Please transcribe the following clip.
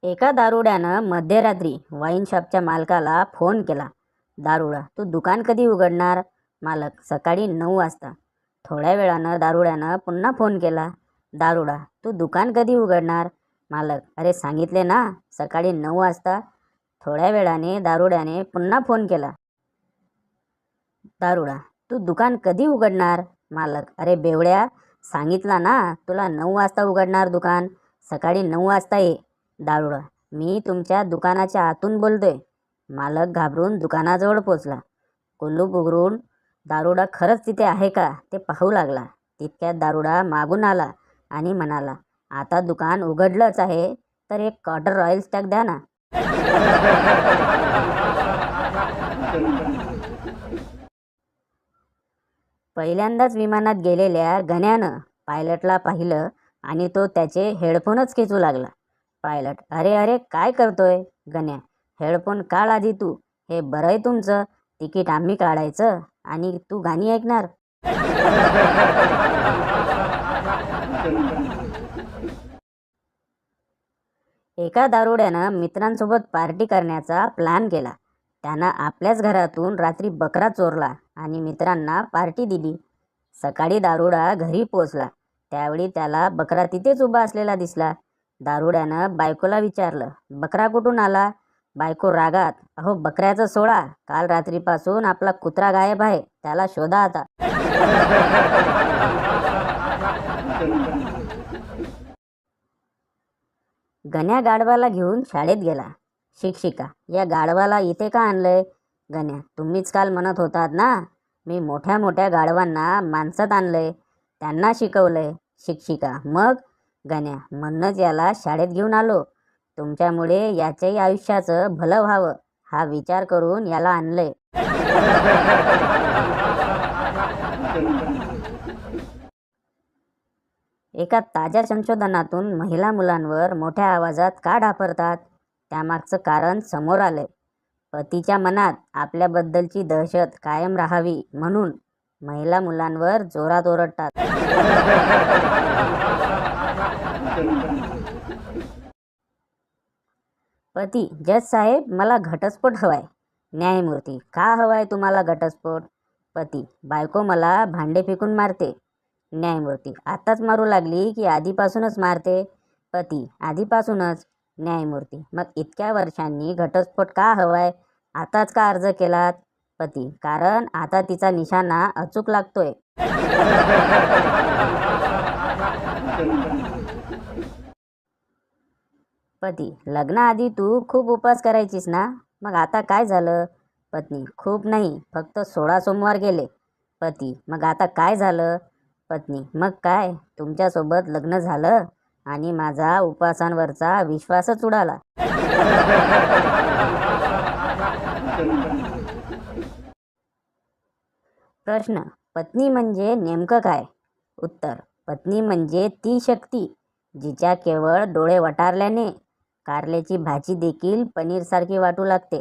एका दारुड्यानं मध्यरात्री वाईन शॉपच्या मालकाला फोन केला. दारुडा, तू दुकान कधी उघडणार? मालक, सकाळी 9 वाजता. थोड्या वेळानं दारुड्यानं पुन्हा फोन केला. दारुडा, तू दुकान कधी उघडणार? मालक, अरे सांगितले ना, सकाळी 9 वाजता. थोड्या वेळाने दारुड्याने पुन्हा फोन केला. दारुडा, तू दुकान कधी उघडणार? मालक, अरे बेवड्या, सांगितला ना तुला 9 वाजता उघडणार दुकान. सकाळी 9 वाजता ये. दारुडा, मी तुमच्या दुकानाच्या आतून बोलतोय. मालक घाबरून दुकानाजवळ पोचला. कुलूप उघडून दारुडा खरंच तिथे आहे का ते पाहू लागला. तितक्यात दारुडा मागून आला आणि म्हणाला, आता दुकान उघडलंच आहे तर एक क्वार्टर रॉयल स्टॅक द्या ना. पहिल्यांदाच विमानात गेलेल्या गण्यानं पायलटला पाहिलं आणि तो त्याचे हेडफोनच खेचू लागला. पायलट, अरे अरे काय करतोय? गण्या, हेडफोन काढ आधी तू. हे बरं आहे तुमचं, तिकीट आम्ही काढायचं आणि तू गाणी ऐकणार. एका दारुड्यानं मित्रांसोबत पार्टी करण्याचा प्लॅन केला. त्यानं आपल्याच घरातून रात्री बकरा चोरला आणि मित्रांना पार्टी दिली. सकाळी दारुडा घरी पोचला. त्यावेळी त्याला बकरा तिथेच उभा असलेला दिसला. दारुड्यानं बायकोला विचारलं, बकरा कुठून आला? बायको रागात, अहो बकऱ्याचं सोडा, काल रात्रीपासून आपला कुत्रा गायब आहे, त्याला शोधा आता. गण्या गाढवाला घेऊन शाळेत गेला. शिक्षिका, या गाढवाला इथे का आणलंय? गण्या, तुम्हीच काल म्हणत होतात ना, मी मोठ्या मोठ्या गाढवांना माणसात आणलंय, त्यांना शिकवलंय. शिक्षिका, मग? गण्या, म्हणूनच याला शाळेत घेऊन आलो. तुमच्यामुळे याच्याही आयुष्याचं भलं व्हावं हा विचार करून याला आणलंय. एका ताज्या संशोधनातून महिला मुलांवर मोठ्या आवाजात का ढाफरतात त्यामागचं कारण समोर आलंय. पतीच्या मनात आपल्याबद्दलची दहशत कायम राहावी म्हणून महिला मुलांवर जोरात ओरडतात. पती, जज साहेब, मला घटस्फोट हवाय. न्यायमूर्ती, का हवाय तुम्हाला घटस्फोट? पती, बायको मला भांडे फेकून मारते. न्यायमूर्ती, आताच मारू लागली की आधीपासूनच मारते? पती, आधीपासूनच. न्यायमूर्ती, मग इतक्या वर्षांनी घटस्फोट का हवाय? आताच का अर्ज केलात? पती, कारण आता तिचा निशाणा अचूक लागतोय. पती, लग्नाआधी तू खूप उपवास करायचीस ना, मग आता काय झालं? पत्नी, खूप नाही, फक्त 16 सोमवार गेले. पती, मग आता काय झालं? पत्नी, मग काय, तुमच्यासोबत लग्न झालं आणि माझा उपवासांवरचा विश्वासच उडाला. प्रश्न, पत्नी म्हणजे नेमकं काय? उत्तर, पत्नी म्हणजे ती शक्ती जिच्या केवळ डोळे वटारल्याने कारल्याची भाजी देखील पनीरसारखी वाटू लागते.